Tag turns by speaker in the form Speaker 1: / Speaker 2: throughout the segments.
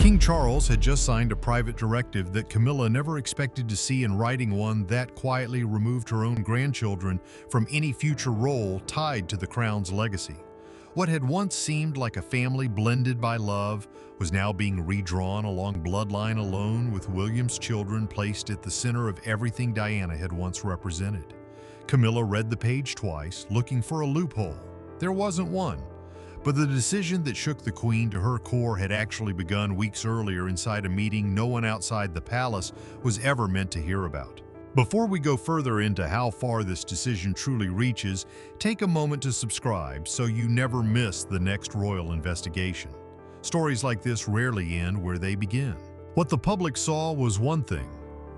Speaker 1: King Charles had just signed a private directive that Camilla never expected to see in writing, one that quietly removed her own grandchildren from any future role tied to the crown's legacy. What had once seemed like a family blended by love was now being redrawn along bloodline alone, with William's children placed at the center of everything Diana had once represented. Camilla read the page twice, looking for a loophole. There wasn't one. But the decision that shook the Queen to her core had actually begun weeks earlier inside a meeting no one outside the palace was ever meant to hear about. Before we go further into how far this decision truly reaches, take a moment to subscribe so you never miss the next royal investigation. Stories like this rarely end where they begin. What the public saw was one thing.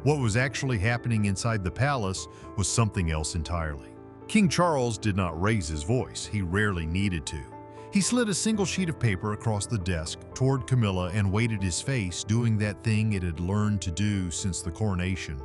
Speaker 1: What was actually happening inside the palace was something else entirely. King Charles did not raise his voice. He rarely needed to. He slid a single sheet of paper across the desk toward Camilla and weighted his face, doing that thing it had learned to do since the coronation.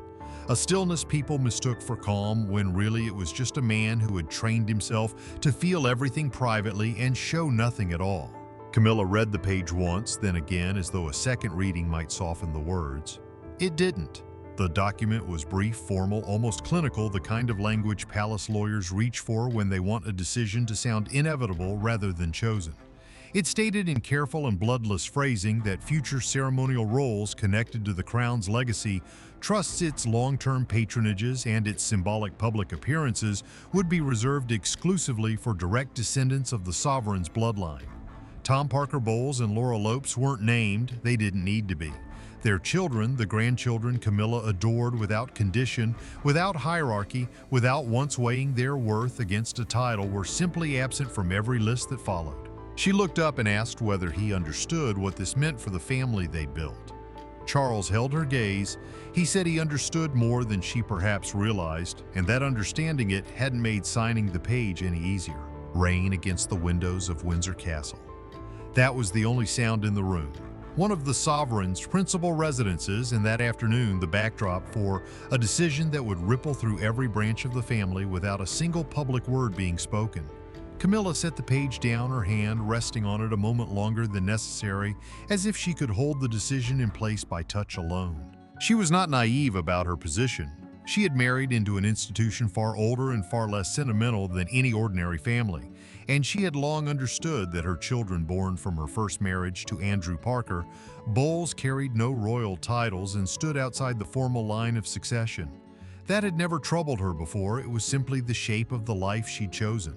Speaker 1: A stillness people mistook for calm, when really it was just a man who had trained himself to feel everything privately and show nothing at all. Camilla read the page once, then again, as though a second reading might soften the words. It didn't. The document was brief, formal, almost clinical, the kind of language palace lawyers reach for when they want a decision to sound inevitable rather than chosen. It stated in careful and bloodless phrasing that future ceremonial roles connected to the crown's legacy, trusts its long-term patronages, and its symbolic public appearances would be reserved exclusively for direct descendants of the sovereign's bloodline. Tom Parker Bowles and Laura Lopes weren't named. They didn't need to be. Their children, the grandchildren Camilla adored without condition, without hierarchy, without once weighing their worth against a title, were simply absent from every list that followed. She looked up and asked whether he understood what this meant for the family they'd built. Charles held her gaze. He said he understood more than she perhaps realized, and that understanding it hadn't made signing the page any easier. Rain against the windows of Windsor Castle. That was the only sound in the room. One of the sovereign's principal residences, and that afternoon the backdrop for a decision that would ripple through every branch of the family without a single public word being spoken. Camilla set the page down, her hand resting on it a moment longer than necessary, as if she could hold the decision in place by touch alone. She was not naive about her position. She had married into an institution far older and far less sentimental than any ordinary family, and she had long understood that her children born from her first marriage to Andrew Parker Bowles carried no royal titles and stood outside the formal line of succession. That had never troubled her before. It was simply the shape of the life she'd chosen.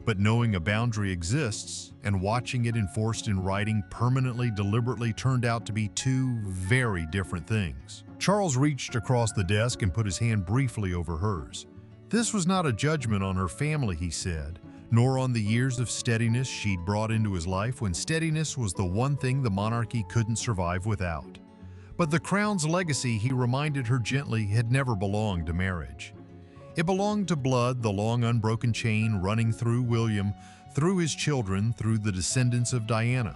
Speaker 1: But knowing a boundary exists and watching it enforced in writing permanently, deliberately, turned out to be two very different things. Charles reached across the desk and put his hand briefly over hers. This was not a judgment on her family, he said, nor on the years of steadiness she'd brought into his life, when steadiness was the one thing the monarchy couldn't survive without. But the crown's legacy, he reminded her gently, had never belonged to marriage. It belonged to blood, the long unbroken chain running through William, through his children, through the descendants of Diana,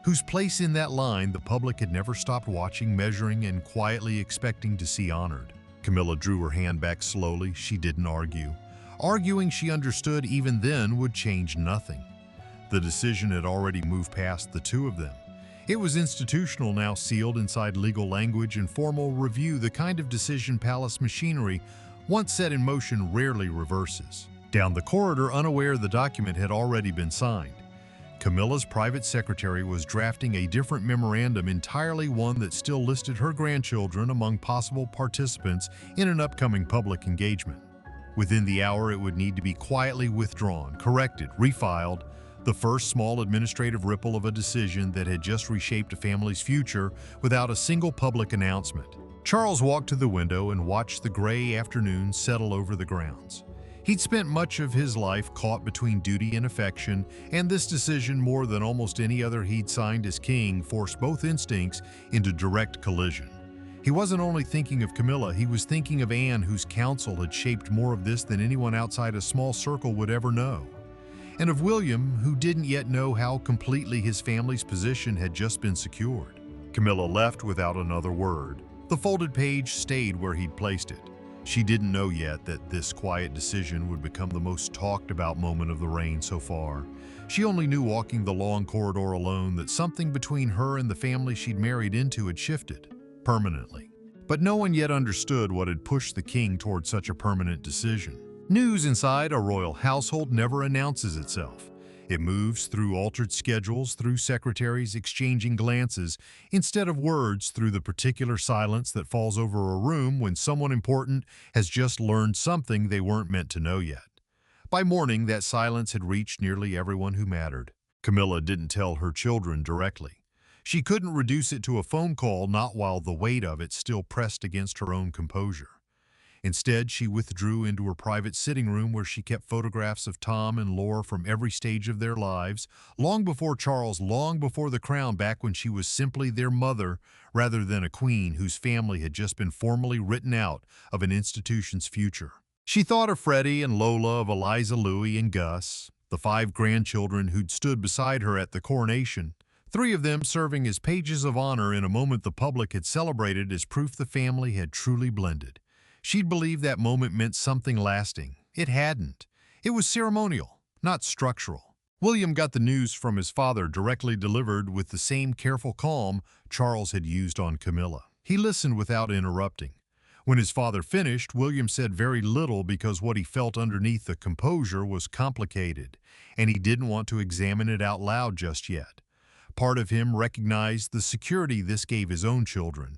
Speaker 1: whose place in that line the public had never stopped watching, measuring, and quietly expecting to see honored. Camilla drew her hand back slowly. She didn't argue. Arguing, she understood, even then would change nothing. The decision had already moved past the two of them. It was institutional now, sealed inside legal language and formal review, the kind of decision palace machinery once set in motion rarely reverses. Down the corridor, unaware the document had already been signed, Camilla's private secretary was drafting a different memorandum entirely, one that still listed her grandchildren among possible participants in an upcoming public engagement. Within the hour, it would need to be quietly withdrawn, corrected, refiled, the first small administrative ripple of a decision that had just reshaped a family's future without a single public announcement. Charles walked to the window and watched the gray afternoon settle over the grounds. He'd spent much of his life caught between duty and affection, and this decision, more than almost any other he'd signed as king, forced both instincts into direct collision. He wasn't only thinking of Camilla, he was thinking of Anne, whose counsel had shaped more of this than anyone outside a small circle would ever know. And of William, who didn't yet know how completely his family's position had just been secured. Camilla left without another word. The folded page stayed where he'd placed it. She didn't know yet that this quiet decision would become the most talked about moment of the reign so far. She only knew walking the long corridor alone that something between her and the family she'd married into had shifted, permanently. But no one yet understood what had pushed the king toward such a permanent decision. News inside a royal household never announces itself. It moves through altered schedules, through secretaries exchanging glances, instead of words, through the particular silence that falls over a room when someone important has just learned something they weren't meant to know yet. By morning, that silence had reached nearly everyone who mattered. Camilla didn't tell her children directly. She couldn't reduce it to a phone call, not while the weight of it still pressed against her own composure. Instead, she withdrew into her private sitting room where she kept photographs of Tom and Laura from every stage of their lives, long before Charles, long before the crown, back when she was simply their mother rather than a queen whose family had just been formally written out of an institution's future. She thought of Freddy and Lola, of Eliza, Louie, and Gus, the 5 grandchildren who'd stood beside her at the coronation, 3 of them serving as pages of honor in a moment the public had celebrated as proof the family had truly blended. She'd believed that moment meant something lasting. It hadn't. It was ceremonial, not structural. William got the news from his father directly delivered with the same careful calm Charles had used on Camilla. He listened without interrupting. When his father finished, William said very little because what he felt underneath the composure was complicated, and he didn't want to examine it out loud just yet. Part of him recognized the security this gave his own children.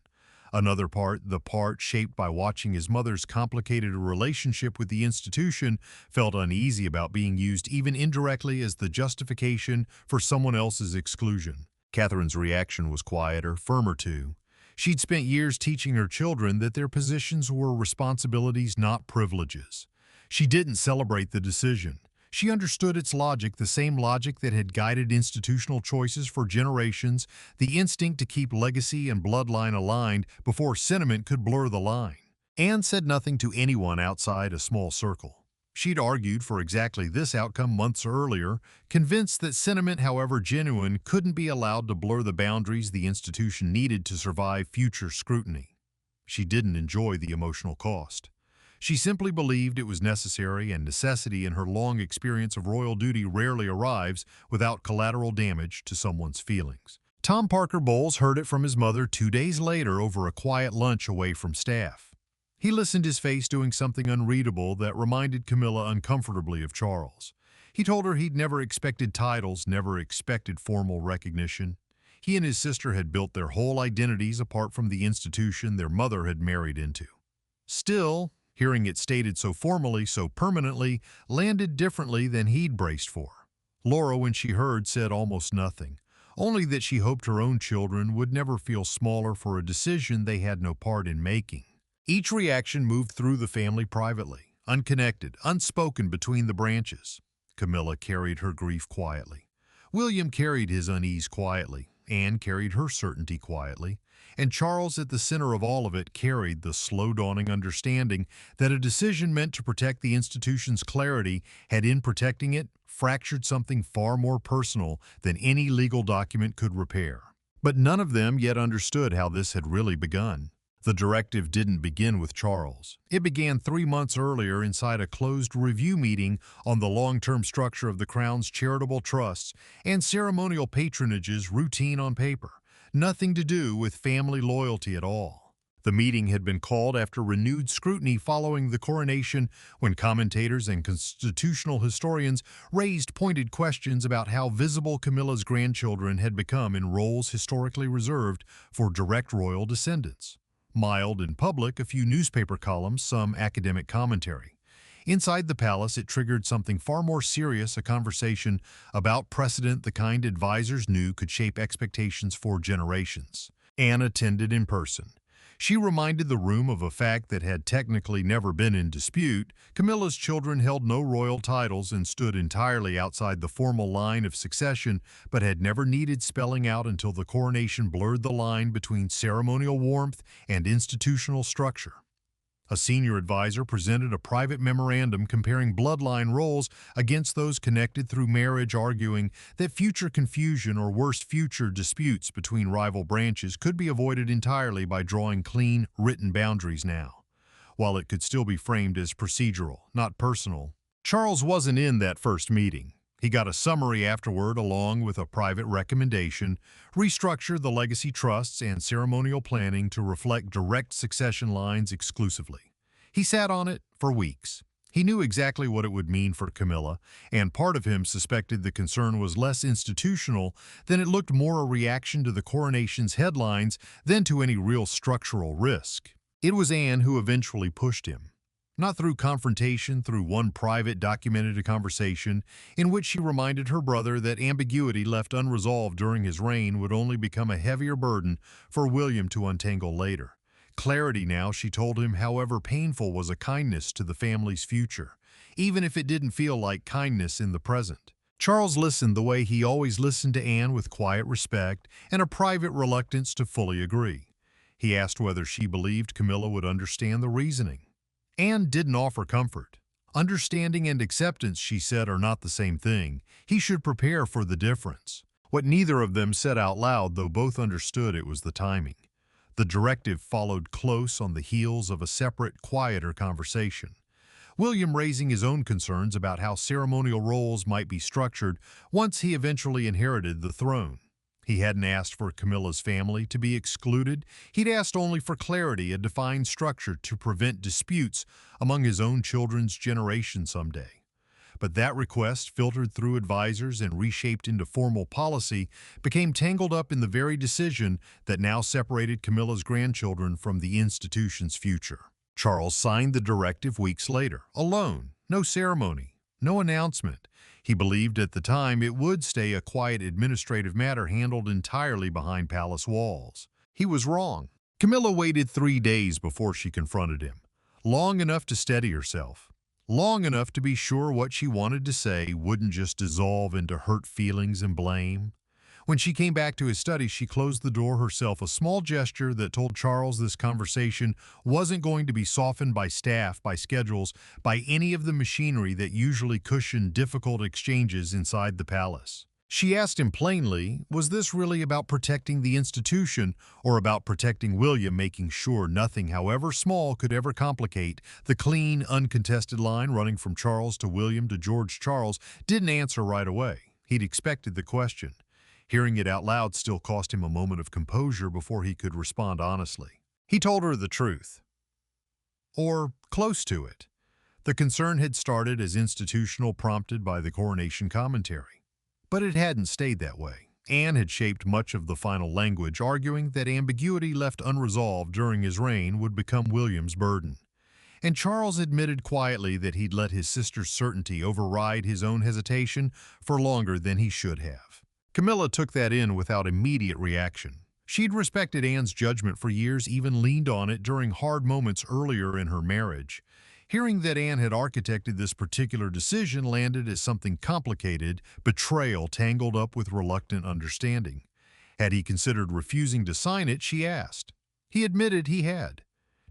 Speaker 1: Another part, the part shaped by watching his mother's complicated relationship with the institution, felt uneasy about being used even indirectly as the justification for someone else's exclusion. Catherine's reaction was quieter, firmer too. She'd spent years teaching her children that their positions were responsibilities, not privileges. She didn't celebrate the decision. She understood its logic, the same logic that had guided institutional choices for generations, the instinct to keep legacy and bloodline aligned before sentiment could blur the line. Anne said nothing to anyone outside a small circle. She'd argued for exactly this outcome months earlier, convinced that sentiment, however genuine, couldn't be allowed to blur the boundaries the institution needed to survive future scrutiny. She didn't enjoy the emotional cost. She simply believed it was necessary, and necessity in her long experience of royal duty rarely arrives without collateral damage to someone's feelings. Tom Parker Bowles heard it from his mother 2 days later over a quiet lunch away from staff. He listened, his face doing something unreadable that reminded Camilla uncomfortably of Charles. He told her he'd never expected titles, never expected formal recognition. He and his sister had built their whole identities apart from the institution their mother had married into. Still, hearing it stated so formally, so permanently, landed differently than he'd braced for. Laura, when she heard, said almost nothing, only that she hoped her own children would never feel smaller for a decision they had no part in making. Each reaction moved through the family privately, unconnected, unspoken between the branches. Camilla carried her grief quietly. William carried his unease quietly. Anne carried her certainty quietly. And Charles, at the center of all of it, carried the slow-dawning understanding that a decision meant to protect the institution's clarity had, in protecting it, fractured something far more personal than any legal document could repair. But none of them yet understood how this had really begun. The directive didn't begin with Charles. It began 3 months earlier inside a closed review meeting on the long-term structure of the Crown's charitable trusts and ceremonial patronages, routine on paper. Nothing to do with family loyalty at all. The meeting had been called after renewed scrutiny following the coronation, when commentators and constitutional historians raised pointed questions about how visible Camilla's grandchildren had become in roles historically reserved for direct royal descendants. Mild in public, a few newspaper columns, some academic commentary. Inside the palace, it triggered something far more serious, a conversation about precedent, the kind advisors knew could shape expectations for generations. Anne attended in person. She reminded the room of a fact that had technically never been in dispute. Camilla's children held no royal titles and stood entirely outside the formal line of succession, but had never needed spelling out until the coronation blurred the line between ceremonial warmth and institutional structure. A senior advisor presented a private memorandum comparing bloodline roles against those connected through marriage, arguing that future confusion, or worse, future disputes between rival branches, could be avoided entirely by drawing clean, written boundaries now. while it could still be framed as procedural, not personal. Charles wasn't in that first meeting. He got a summary afterward along with a private recommendation, restructured the legacy trusts and ceremonial planning to reflect direct succession lines exclusively. He sat on it for weeks. He knew exactly what it would mean for Camilla, and part of him suspected the concern was less institutional than it looked more a reaction to the coronation's headlines than to any real structural risk. It was Anne who eventually pushed him. Not through confrontation, through one private documented conversation in which she reminded her brother that ambiguity left unresolved during his reign would only become a heavier burden for William to untangle later. Clarity now, she told him, however painful, was a kindness to the family's future, even if it didn't feel like kindness in the present. Charles listened the way he always listened to Anne, with quiet respect and a private reluctance to fully agree. He asked whether she believed Camilla would understand the reasoning. Anne didn't offer comfort. Understanding and acceptance, she said, are not the same thing. He should prepare for the difference. What neither of them said out loud, though both understood it, was the timing. The directive followed close on the heels of a separate, quieter conversation. William raising his own concerns about how ceremonial roles might be structured once he eventually inherited the throne. He hadn't asked for Camilla's family to be excluded. He'd asked only for clarity, a defined structure to prevent disputes among his own children's generation someday. But that request, filtered through advisors and reshaped into formal policy, became tangled up in the very decision that now separated Camilla's grandchildren from the institution's future. Charles signed the directive weeks later, alone, no ceremony, no announcement. He believed at the time it would stay a quiet administrative matter handled entirely behind palace walls. He was wrong. Camilla waited 3 days before she confronted him, long enough to steady herself. Long enough to be sure what she wanted to say wouldn't just dissolve into hurt feelings and blame. When she came back to his study, she closed the door herself, a small gesture that told Charles this conversation wasn't going to be softened by staff, by schedules, by any of the machinery that usually cushioned difficult exchanges inside the palace. She asked him plainly, was this really about protecting the institution or about protecting William, making sure nothing, however small, could ever complicate the clean, uncontested line running from Charles to William to George? Charles didn't answer right away. He'd expected the question. Hearing it out loud still cost him a moment of composure before he could respond honestly. He told her the truth. Or close to it. The concern had started as institutional, prompted by the coronation commentary. But it hadn't stayed that way. Anne had shaped much of the final language, arguing that ambiguity left unresolved during his reign would become William's burden. And Charles admitted quietly that he'd let his sister's certainty override his own hesitation for longer than he should have. Camilla took that in without immediate reaction. She'd respected Anne's judgment for years, even leaned on it during hard moments earlier in her marriage. Hearing that Anne had architected this particular decision landed as something complicated, betrayal tangled up with reluctant understanding. Had he considered refusing to sign it, she asked. He admitted he had.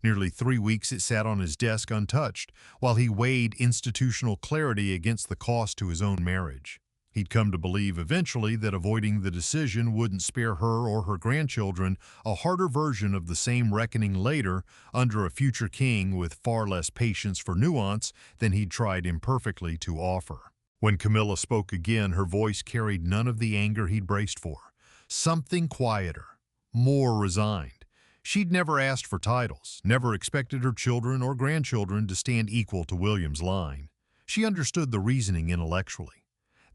Speaker 1: Nearly 3 weeks it sat on his desk untouched, while he weighed institutional clarity against the cost to his own marriage. He'd come to believe eventually that avoiding the decision wouldn't spare her or her grandchildren a harder version of the same reckoning later under a future king with far less patience for nuance than he'd tried imperfectly to offer. When Camilla spoke again, her voice carried none of the anger he'd braced for. Something quieter, more resigned. She'd never asked for titles, never expected her children or grandchildren to stand equal to William's line. She understood the reasoning intellectually.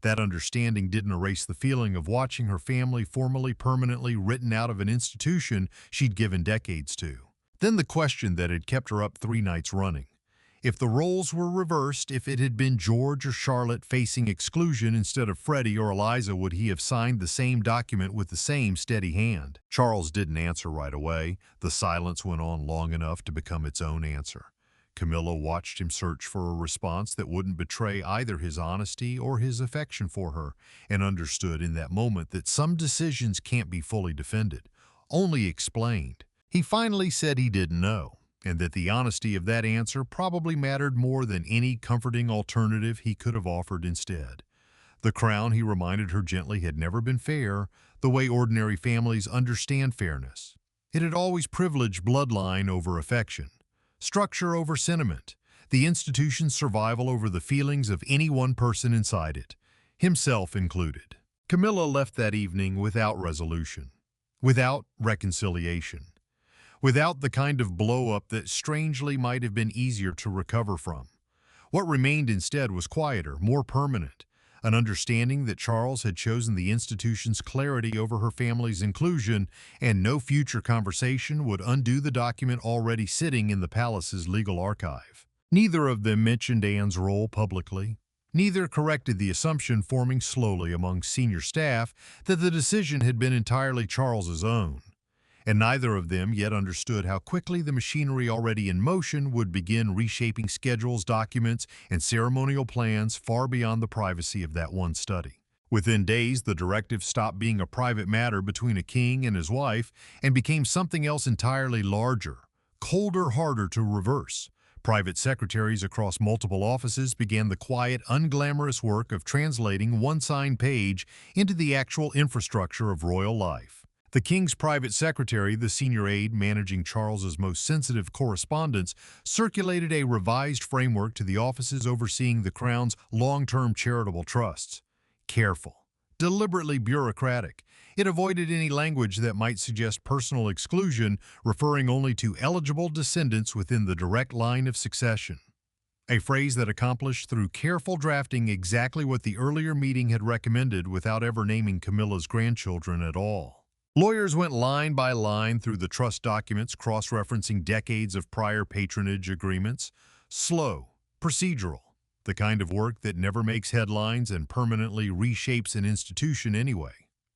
Speaker 1: That understanding didn't erase the feeling of watching her family formally, permanently written out of an institution she'd given decades to. Then the question that had kept her up 3 nights running. If the roles were reversed, if it had been George or Charlotte facing exclusion instead of Freddy or Eliza, would he have signed the same document with the same steady hand? Charles didn't answer right away. The silence went on long enough to become its own answer. Camilla watched him search for a response that wouldn't betray either his honesty or his affection for her, and understood in that moment that some decisions can't be fully defended, only explained. He finally said he didn't know, and that the honesty of that answer probably mattered more than any comforting alternative he could have offered instead. The crown, he reminded her gently, had never been fair, the way ordinary families understand fairness. It had always privileged bloodline over affection. structure over sentiment, the institution's survival over the feelings of any one person inside it, himself included. Camilla left that evening without resolution, without reconciliation, without the kind of blow-up that strangely might have been easier to recover from. What remained instead was quieter, more permanent, an understanding that Charles had chosen the institution's clarity over her family's inclusion, and no future conversation would undo the document already sitting in the palace's legal archive. Neither of them mentioned Anne's role publicly. Neither corrected the assumption forming slowly among senior staff that the decision had been entirely Charles's own. And neither of them yet understood how quickly the machinery already in motion would begin reshaping schedules, documents, and ceremonial plans far beyond the privacy of that one study. Within days, the directive stopped being a private matter between a king and his wife and became something else entirely larger, colder, harder to reverse. Private secretaries across multiple offices began the quiet, unglamorous work of translating one signed page into the actual infrastructure of royal life. The king's private secretary, the senior aide managing Charles's most sensitive correspondence, circulated a revised framework to the offices overseeing the crown's long-term charitable trusts. Careful, deliberately bureaucratic, it avoided any language that might suggest personal exclusion, referring only to eligible descendants within the direct line of succession. A phrase that accomplished through careful drafting exactly what the earlier meeting had recommended without ever naming Camilla's grandchildren at all. Lawyers went line by line through the trust documents, cross-referencing decades of prior patronage agreements. Slow, procedural, the kind of work that never makes headlines and permanently reshapes an institution anyway.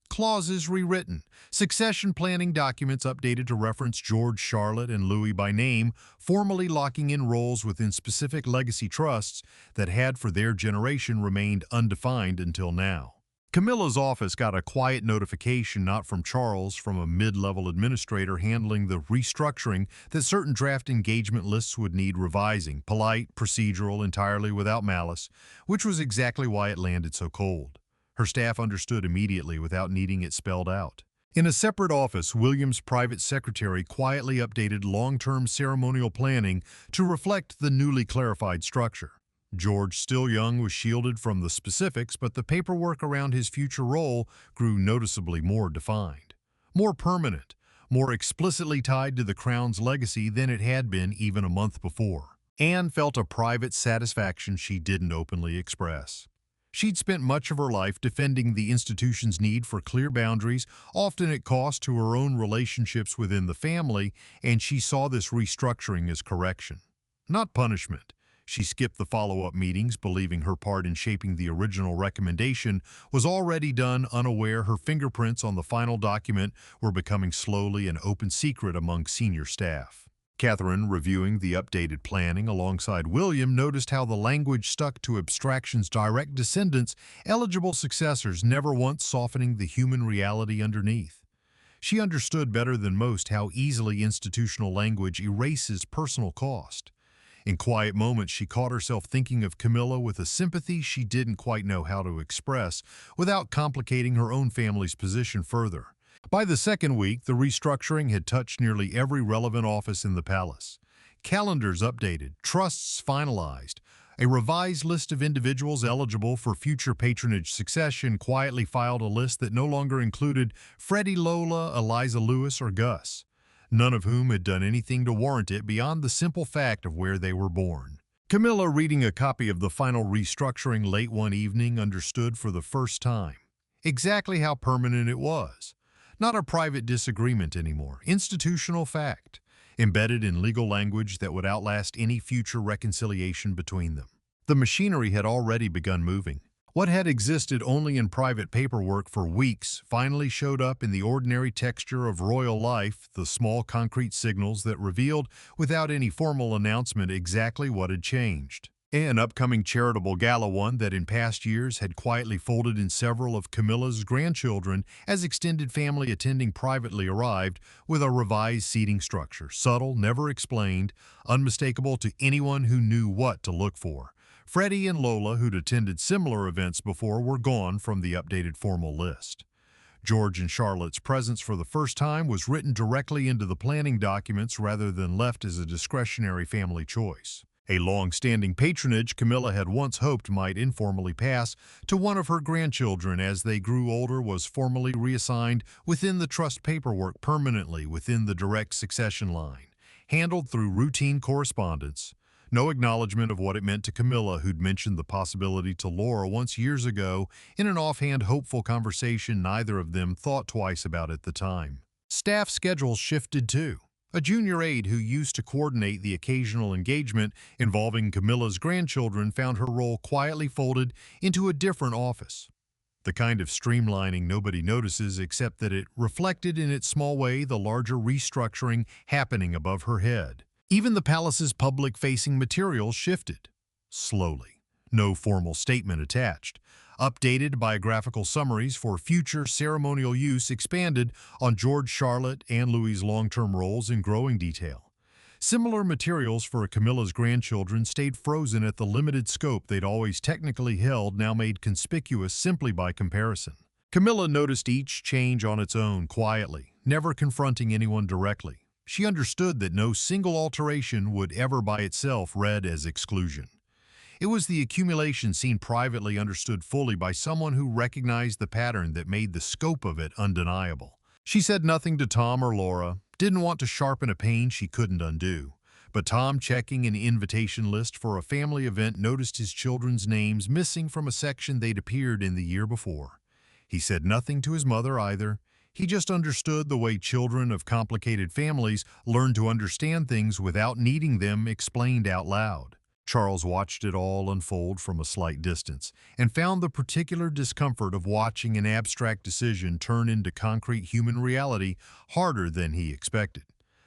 Speaker 1: Clauses rewritten, succession planning documents updated to reference George, Charlotte, and Louis by name, formally locking in roles within specific legacy trusts that had for their generation remained undefined until now. Camilla's office got a quiet notification, not from Charles, from a mid-level administrator handling the restructuring, that certain draft engagement lists would need revising, polite, procedural, entirely without malice, which was exactly why it landed so cold. Her staff understood immediately without needing it spelled out. In a separate office, William's private secretary quietly updated long-term ceremonial planning to reflect the newly clarified structure. George, still young, was shielded from the specifics, but the paperwork around his future role grew noticeably more defined, more permanent, more explicitly tied to the crown's legacy than it had been even a month before. Anne felt a private satisfaction she didn't openly express. She'd spent much of her life defending the institution's need for clear boundaries, often at cost to her own relationships within the family, and she saw this restructuring as correction, not punishment. She skipped the follow-up meetings, believing her part in shaping the original recommendation was already done, unaware her fingerprints on the final document were becoming slowly an open secret among senior staff. Catherine, reviewing the updated planning alongside William, noticed how the language stuck to abstraction's direct descendants, eligible successors, never once softening the human reality underneath. She understood better than most how easily institutional language erases personal cost. In quiet moments, she caught herself thinking of Camilla with a sympathy she didn't quite know how to express without complicating her own family's position further. By the second week, the restructuring had touched nearly every relevant office in the palace. Calendars updated, trusts finalized, a revised list of individuals eligible for future patronage succession quietly filed a list that no longer included Freddy, Lola, Eliza, Lewis, or Gus, none of whom had done anything to warrant it beyond the simple fact of where they were born. Camilla, reading a copy of the final restructuring late one evening, understood for the first time exactly how permanent it was. Not a private disagreement anymore, institutional fact, embedded in legal language that would outlast any future reconciliation between them. The machinery had already begun moving. What had existed only in private paperwork for weeks finally showed up in the ordinary texture of royal life, the small concrete signals that revealed, without any formal announcement, exactly what had changed. An upcoming charitable gala, one that in past years had quietly folded in several of Camilla's grandchildren as extended family attending privately, arrived with a revised seating structure, subtle, never explained, unmistakable to anyone who knew what to look for. Freddy and Lola, who'd attended similar events before, were gone from the updated formal list. George and Charlotte's presence for the first time was written directly into the planning documents rather than left as a discretionary family choice. A long-standing patronage Camilla had once hoped might informally pass to one of her grandchildren as they grew older was formally reassigned within the trust paperwork permanently within the direct succession line, handled through routine correspondence. No acknowledgement of what it meant to Camilla, who'd mentioned the possibility to Laura once years ago in an offhand hopeful conversation neither of them thought twice about at the time. Staff schedules shifted too. A junior aide who used to coordinate the occasional engagement involving Camilla's grandchildren found her role quietly folded into a different office. The kind of streamlining nobody notices except that it reflected in its small way the larger restructuring happening above her head. Even the palace's public-facing materials shifted. Slowly. No formal statement attached. Updated biographical summaries for future ceremonial use expanded on George, Charlotte, and Louis's long-term roles in growing detail. Similar materials for Camilla's grandchildren stayed frozen at the limited scope they'd always technically held, now made conspicuous simply by comparison. Camilla noticed each change on its own, quietly, never confronting anyone directly. She understood that no single alteration would ever by itself read as exclusion. It was the accumulation seen privately understood fully by someone who recognized the pattern that made the scope of it undeniable. She said nothing to Tom or Laura, didn't want to sharpen a pain she couldn't undo. But Tom, checking an invitation list for a family event, noticed his children's names missing from a section they'd appeared in the year before. He said nothing to his mother either. He just understood the way children of complicated families learn to understand things without needing them explained out loud. Charles watched it all unfold from a slight distance and found the particular discomfort of watching an abstract decision turn into concrete human reality harder than he expected.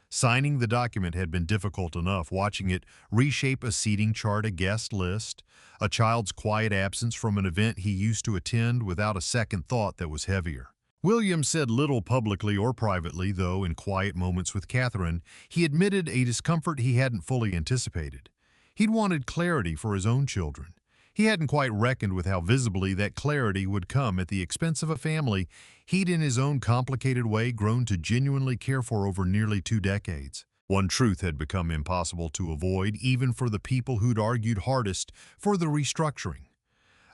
Speaker 1: Signing the document had been difficult enough, watching it reshape a seating chart, a guest list, a child's quiet absence from an event he used to attend without a second thought that was heavier. William said little publicly or privately, though in quiet moments with Catherine, he admitted a discomfort he hadn't fully anticipated. He'd wanted clarity for his own children. He hadn't quite reckoned with how visibly that clarity would come at the expense of a family he'd in his own complicated way grown to genuinely care for over nearly 2 decades. One truth had become impossible to avoid even for the people who'd argued hardest for the restructuring.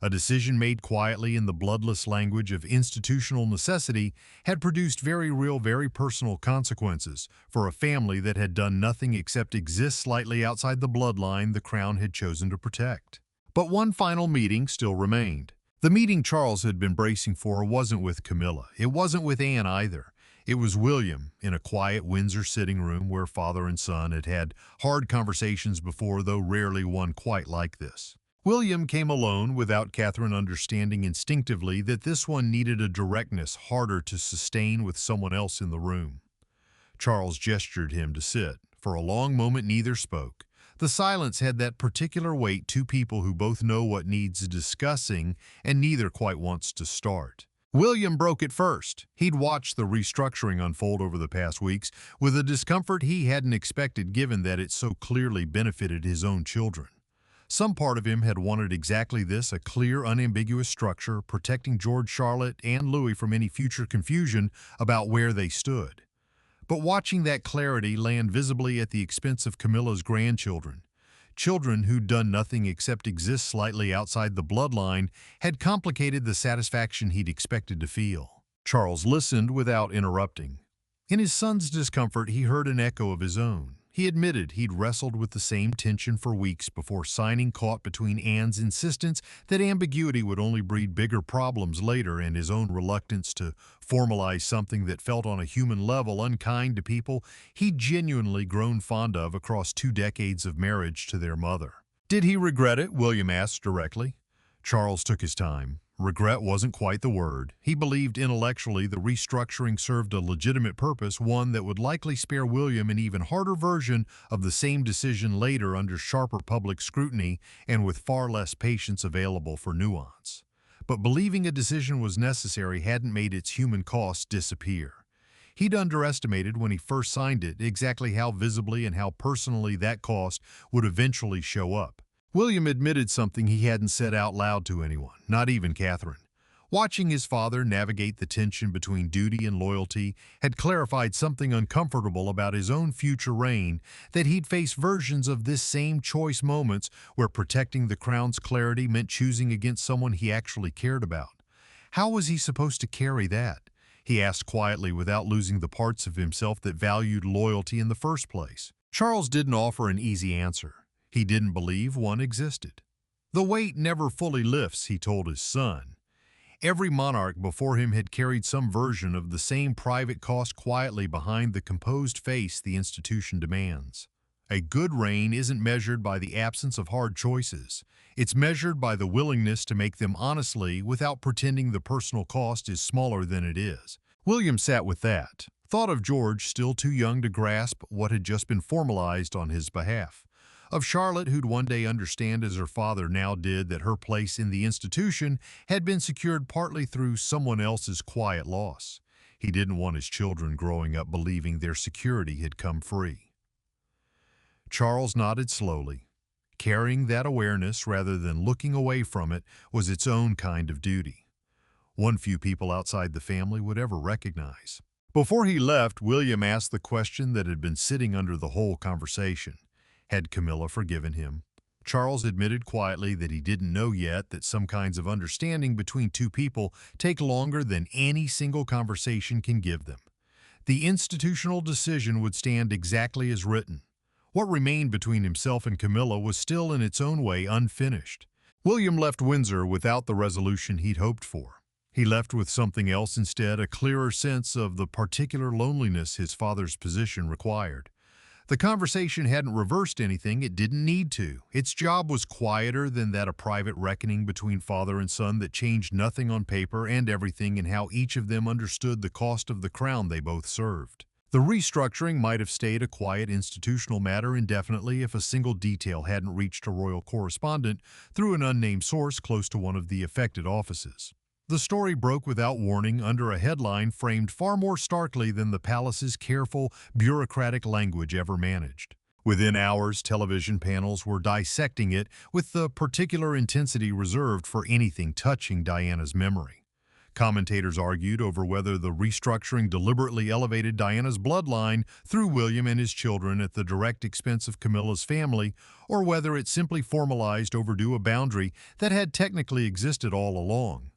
Speaker 1: A decision made quietly in the bloodless language of institutional necessity had produced very real, very personal consequences for a family that had done nothing except exist slightly outside the bloodline the crown had chosen to protect. But one final meeting still remained. The meeting Charles had been bracing for wasn't with Camilla. It wasn't with Anne either. It was William, in a quiet Windsor sitting room where father and son had had hard conversations before, though rarely one quite like this. William came alone without Catherine understanding instinctively that this one needed a directness harder to sustain with someone else in the room. Charles gestured him to sit. For a long moment neither spoke. The silence had that particular weight, two people who both know what needs discussing and neither quite wants to start. William broke it first. He'd watched the restructuring unfold over the past weeks with a discomfort he hadn't expected given that it so clearly benefited his own children. Some part of him had wanted exactly this, a clear, unambiguous structure, protecting George, Charlotte, and Louis from any future confusion about where they stood. But watching that clarity land visibly at the expense of Camilla's grandchildren, children who'd done nothing except exist slightly outside the bloodline, had complicated the satisfaction he'd expected to feel. Charles listened without interrupting. In his son's discomfort, he heard an echo of his own. He admitted he'd wrestled with the same tension for weeks before signing, caught between Anne's insistence that ambiguity would only breed bigger problems later and his own reluctance to formalize something that felt on a human level unkind to people he'd genuinely grown fond of across 2 decades of marriage to their mother. Did he regret it? William asked directly. Charles took his time. Regret wasn't quite the word. He believed intellectually the restructuring served a legitimate purpose, one that would likely spare William an even harder version of the same decision later under sharper public scrutiny and with far less patience available for nuance. But believing a decision was necessary hadn't made its human cost disappear. He'd underestimated when he first signed it exactly how visibly and how personally that cost would eventually show up. William admitted something he hadn't said out loud to anyone, not even Catherine. Watching his father navigate the tension between duty and loyalty had clarified something uncomfortable about his own future reign, that he'd face versions of this same choice moments where protecting the crown's clarity meant choosing against someone he actually cared about. How was he supposed to carry that? He asked quietly without losing the parts of himself that valued loyalty in the first place. Charles didn't offer an easy answer. He didn't believe one existed. The weight never fully lifts, he told his son. Every monarch before him had carried some version of the same private cost quietly behind the composed face the institution demands. A good reign isn't measured by the absence of hard choices. It's measured by the willingness to make them honestly without pretending the personal cost is smaller than it is. William sat with that, thought of George still too young to grasp what had just been formalized on his behalf, of Charlotte who'd one day understand as her father now did that her place in the institution had been secured partly through someone else's quiet loss. He didn't want his children growing up believing their security had come free. Charles nodded slowly. Carrying that awareness rather than looking away from it was its own kind of duty, one few people outside the family would ever recognize. Before he left, William asked the question that had been sitting under the whole conversation. Had Camilla forgiven him? Charles admitted quietly that he didn't know yet, that some kinds of understanding between two people take longer than any single conversation can give them. The institutional decision would stand exactly as written. What remained between himself and Camilla was still in its own way unfinished. William left Windsor without the resolution he'd hoped for. He left with something else instead, a clearer sense of the particular loneliness his father's position required. The conversation hadn't reversed anything, it didn't need to. Its job was quieter than that, a private reckoning between father and son that changed nothing on paper and everything in how each of them understood the cost of the crown they both served. The restructuring might have stayed a quiet institutional matter indefinitely if a single detail hadn't reached a royal correspondent through an unnamed source close to one of the affected offices. The story broke without warning under a headline framed far more starkly than the palace's careful, bureaucratic language ever managed. Within hours, television panels were dissecting it with the particular intensity reserved for anything touching Diana's memory. Commentators argued over whether the restructuring deliberately elevated Diana's bloodline through William and his children at the direct expense of Camilla's family, or whether it simply formalized overdue a boundary that had technically existed all along.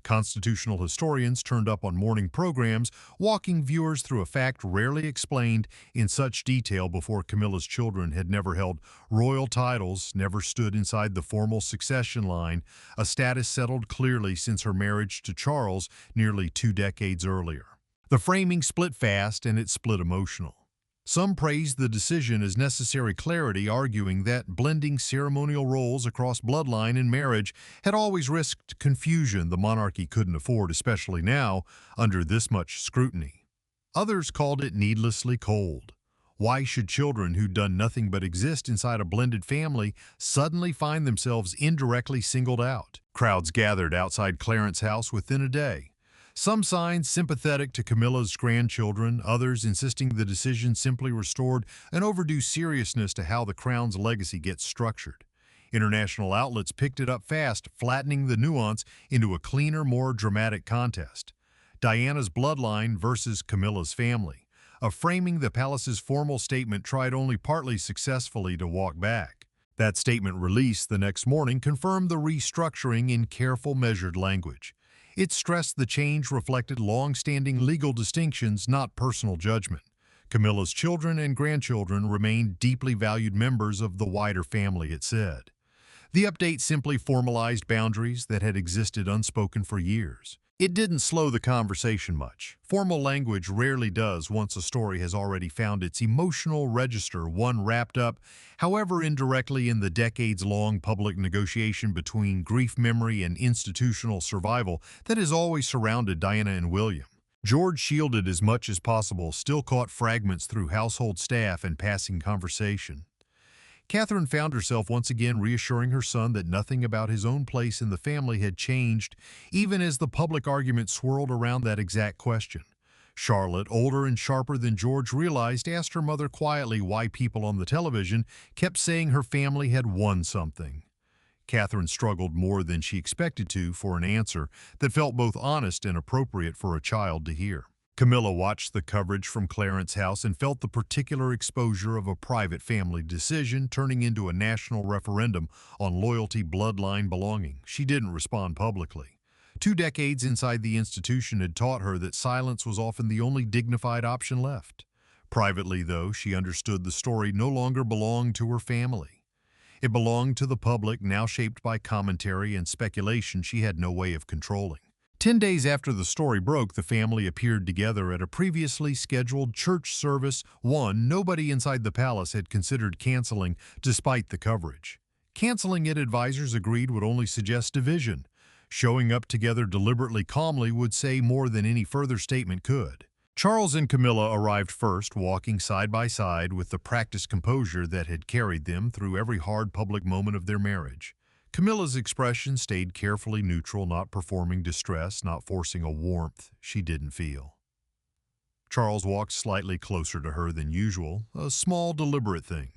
Speaker 1: Constitutional historians turned up on morning programs, walking viewers through a fact rarely explained in such detail before. Camilla's children had never held royal titles, never stood inside the formal succession line, a status settled clearly since her marriage to Charles nearly 2 decades earlier. The framing split fast, and it split emotional. Some praised the decision as necessary clarity, arguing that blending ceremonial roles across bloodline and marriage had always risked confusion the monarchy couldn't afford, especially now, under this much scrutiny. Others called it needlessly cold. Why should children who'd done nothing but exist inside a blended family suddenly find themselves indirectly singled out? Crowds gathered outside Clarence's house within a day. Some signs sympathetic to Camilla's grandchildren, others insisting the decision simply restored an overdue seriousness to how the crown's legacy gets structured. International outlets picked it up fast, flattening the nuance into a cleaner, more dramatic contest. Diana's bloodline versus Camilla's family, a framing the palace's formal statement tried only partly successfully to walk back. That statement, released the next morning, confirmed the restructuring in careful, measured language. It stressed the change reflected long-standing legal distinctions, not personal judgment. Camilla's children and grandchildren remained deeply valued members of the wider family, it said. The update simply formalized boundaries that had existed unspoken for years. It didn't slow the conversation much. Formal language rarely does once a story has already found its emotional register, one wrapped up, however indirectly, in the decades-long public negotiation between grief memory and institutional survival that has always surrounded Diana and William. George, shielded as much as possible, still caught fragments through household staff and passing conversation. Catherine found herself once again reassuring her son that nothing about his own place in the family had changed, even as the public argument swirled around that exact question. Charlotte, older and sharper than George realized, asked her mother quietly why people on the television kept saying her family had won something. Catherine struggled more than she expected to for an answer that felt both honest and appropriate for a child to hear. Camilla watched the coverage from Clarence's house and felt the particular exposure of a private family decision turning into a national referendum on loyalty, bloodline, belonging. She didn't respond publicly. 2 decades inside the institution had taught her that silence was often the only dignified option left. Privately, though, she understood the story no longer belonged to her family. It belonged to the public, now shaped by commentary and speculation she had no way of controlling. 10 days after the story broke, the family appeared together at a previously scheduled church service, one nobody inside the palace had considered canceling despite the coverage. Canceling it, advisors agreed, would only suggest division. Showing up together deliberately calmly would say more than any further statement could. Charles and Camilla arrived first, walking side by side with the practiced composure that had carried them through every hard public moment of their marriage. Camilla's expression stayed carefully neutral, not performing distress, not forcing a warmth she didn't feel. Charles walked slightly closer to her than usual, a small, deliberate thing.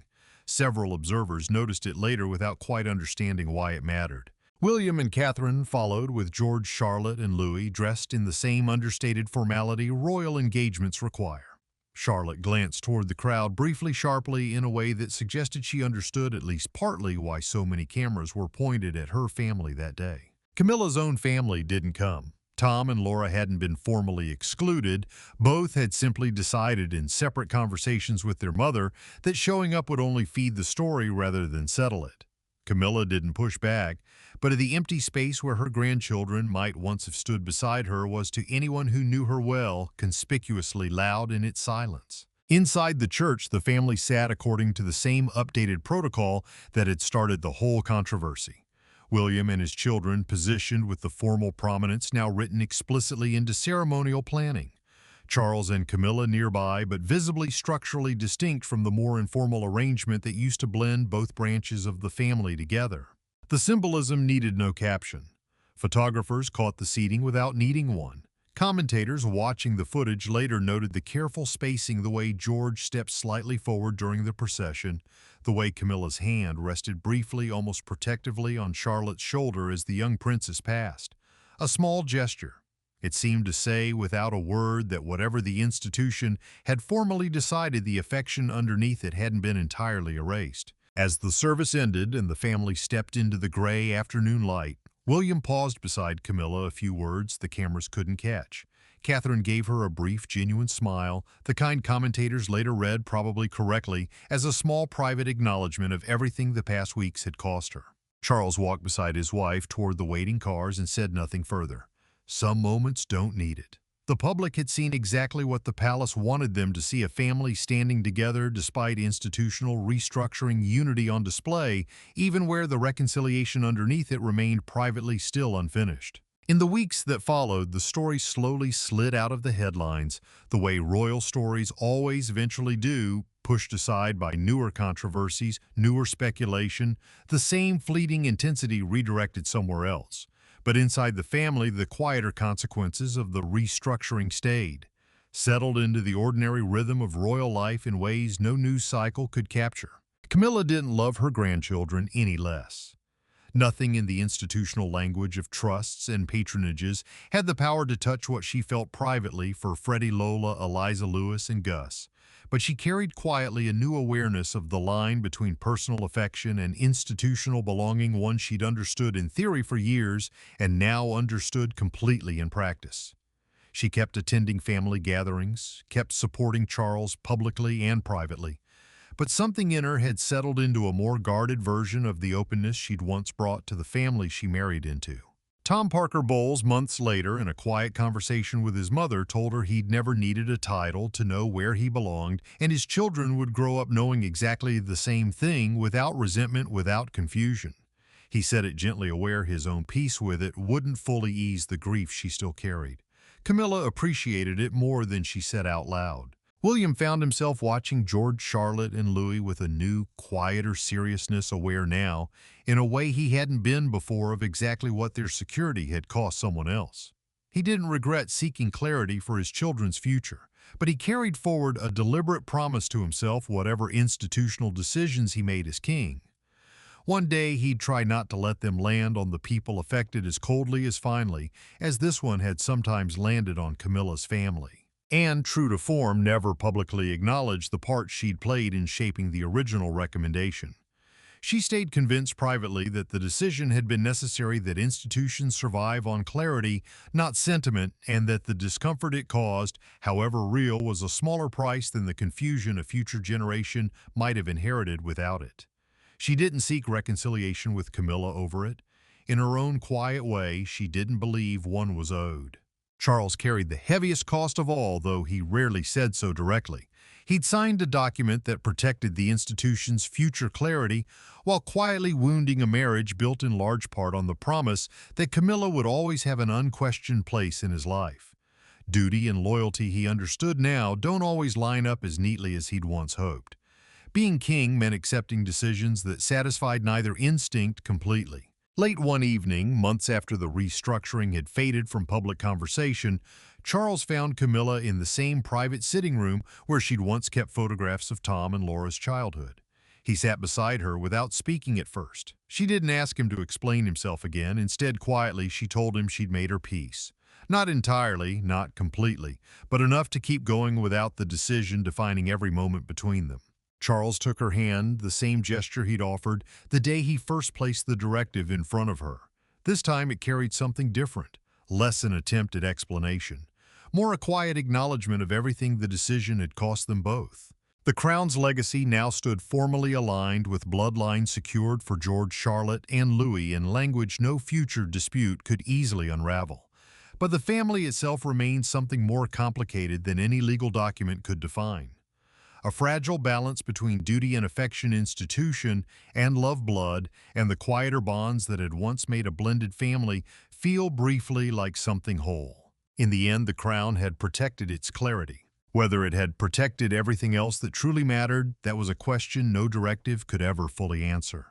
Speaker 1: Several observers noticed it later without quite understanding why it mattered. William and Catherine followed, with George, Charlotte, and Louis dressed in the same understated formality royal engagements require. Charlotte glanced toward the crowd briefly, sharply, in a way that suggested she understood at least partly why so many cameras were pointed at her family that day. Camilla's own family didn't come. Tom and Laura hadn't been formally excluded. Both had simply decided in separate conversations with their mother that showing up would only feed the story rather than settle it. Camilla didn't push back, but the empty space where her grandchildren might once have stood beside her was, to anyone who knew her well, conspicuously loud in its silence. Inside the church, the family sat according to the same updated protocol that had started the whole controversy. William and his children positioned with the formal prominence now written explicitly into ceremonial planning. Charles and Camilla nearby, but visibly structurally distinct from the more informal arrangement that used to blend both branches of the family together. The symbolism needed no caption. Photographers caught the seating without needing one. Commentators watching the footage later noted the careful spacing, the way George stepped slightly forward during the procession, the way Camilla's hand rested briefly, almost protectively, on Charlotte's shoulder as the young princess passed. A small gesture. It seemed to say, without a word, that whatever the institution had formally decided, the affection underneath it hadn't been entirely erased. As the service ended and the family stepped into the gray afternoon light, William paused beside Camilla, a few words the cameras couldn't catch. Catherine gave her a brief, genuine smile, the kind commentators later read, probably correctly, as a small private acknowledgement of everything the past weeks had cost her. Charles walked beside his wife toward the waiting cars and said nothing further. Some moments don't need it. The public had seen exactly what the palace wanted them to see: a family standing together despite institutional restructuring, unity on display, even where the reconciliation underneath it remained privately still unfinished. In the weeks that followed, the story slowly slid out of the headlines, the way royal stories always eventually do, pushed aside by newer controversies, newer speculation, the same fleeting intensity redirected somewhere else. But inside the family, the quieter consequences of the restructuring stayed, settled into the ordinary rhythm of royal life in ways no news cycle could capture. Camilla didn't love her grandchildren any less. Nothing in the institutional language of trusts and patronages had the power to touch what she felt privately for Freddy, Lola, Eliza, Lewis, and Gus. But she carried quietly a new awareness of the line between personal affection and institutional belonging, one she'd understood in theory for years and now understood completely in practice. She kept attending family gatherings, kept supporting Charles publicly and privately, but something in her had settled into a more guarded version of the openness she'd once brought to the family she married into. Tom Parker Bowles, months later, in a quiet conversation with his mother, told her he'd never needed a title to know where he belonged, and his children would grow up knowing exactly the same thing, without resentment, without confusion. He said it gently, aware his own peace with it wouldn't fully ease the grief she still carried. Camilla appreciated it more than she said out loud. William found himself watching George, Charlotte, and Louis with a new, quieter seriousness, aware now, in a way he hadn't been before, of exactly what their security had cost someone else. He didn't regret seeking clarity for his children's future, but he carried forward a deliberate promise to himself, whatever institutional decisions he made as king. One day he'd try not to let them land on the people affected as coldly as finally, as this one had sometimes landed on Camilla's family. And, true to form, never publicly acknowledged the part she'd played in shaping the original recommendation. She stayed convinced privately that the decision had been necessary, that institutions survive on clarity, not sentiment, and that the discomfort it caused, however real, was a smaller price than the confusion a future generation might have inherited without it. She didn't seek reconciliation with Camilla over it. In her own quiet way, she didn't believe one was owed. Charles carried the heaviest cost of all, though he rarely said so directly. He'd signed a document that protected the institution's future clarity while quietly wounding a marriage built in large part on the promise that Camilla would always have an unquestioned place in his life. Duty and loyalty, he understood now, don't always line up as neatly as he'd once hoped. Being king meant accepting decisions that satisfied neither instinct completely. Late one evening, months after the restructuring had faded from public conversation, Charles found Camilla in the same private sitting room where she'd once kept photographs of Tom and Laura's childhood. He sat beside her without speaking at first. She didn't ask him to explain himself again. Instead, quietly, she told him she'd made her peace. Not entirely, not completely, but enough to keep going without the decision defining every moment between them. Charles took her hand, the same gesture he'd offered the day he first placed the directive in front of her. This time it carried something different, less an attempt at explanation, more a quiet acknowledgement of everything the decision had cost them both. The crown's legacy now stood formally aligned, with bloodline secured for George, Charlotte, and Louis in language no future dispute could easily unravel. But the family itself remained something more complicated than any legal document could define. A fragile balance between duty and affection, institution and love blood, and the quieter bonds that had once made a blended family feel briefly like something whole. In the end, the crown had protected its clarity. Whether it had protected everything else that truly mattered, that was a question no directive could ever fully answer.